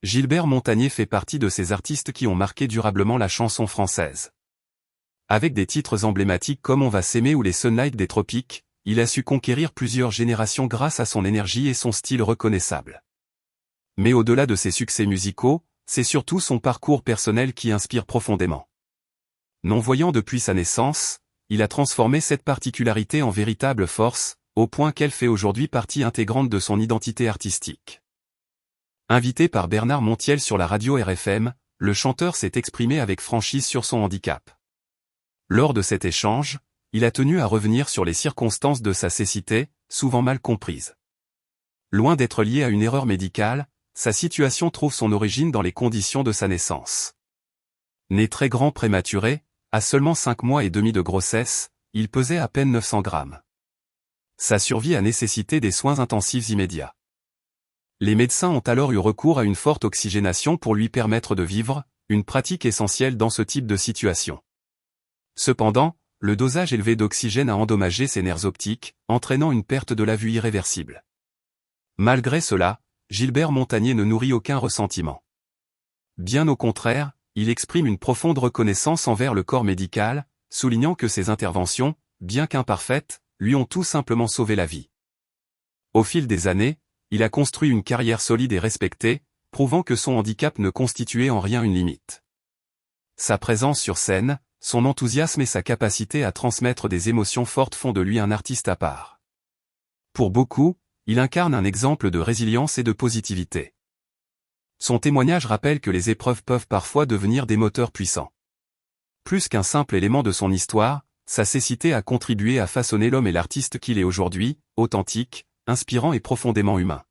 Gilbert Montagné fait partie de ces artistes qui ont marqué durablement la chanson française. Avec des titres emblématiques comme On va s'aimer ou les Sunlight des Tropiques, il a su conquérir plusieurs générations grâce à son énergie et son style reconnaissable. Mais au-delà de ses succès musicaux, c'est surtout son parcours personnel qui inspire profondément. Non-voyant depuis sa naissance, il a transformé cette particularité en véritable force, au point qu'elle fait aujourd'hui partie intégrante de son identité artistique. Invité par Bernard Montiel sur la radio RFM, le chanteur s'est exprimé avec franchise sur son handicap. Lors de cet échange, il a tenu à revenir sur les circonstances de sa cécité, souvent mal comprise. Loin d'être liée à une erreur médicale, sa situation trouve son origine dans les conditions de sa naissance. Né très grand prématuré, à seulement 5 mois et demi de grossesse, il pesait à peine 900 grammes. Sa survie a nécessité des soins intensifs immédiats. Les médecins ont alors eu recours à une forte oxygénation pour lui permettre de vivre, une pratique essentielle dans ce type de situation. Cependant, le dosage élevé d'oxygène a endommagé ses nerfs optiques, entraînant une perte de la vue irréversible. Malgré cela, Gilbert Montagné ne nourrit aucun ressentiment. Bien au contraire, il exprime une profonde reconnaissance envers le corps médical, soulignant que ses interventions, bien qu'imparfaites, lui ont tout simplement sauvé la vie. Au fil des années, il a construit une carrière solide et respectée, prouvant que son handicap ne constituait en rien une limite. Sa présence sur scène, son enthousiasme et sa capacité à transmettre des émotions fortes font de lui un artiste à part. Pour beaucoup, il incarne un exemple de résilience et de positivité. Son témoignage rappelle que les épreuves peuvent parfois devenir des moteurs puissants. Plus qu'un simple élément de son histoire, sa cécité a contribué à façonner l'homme et l'artiste qu'il est aujourd'hui, authentique, inspirant et profondément humain.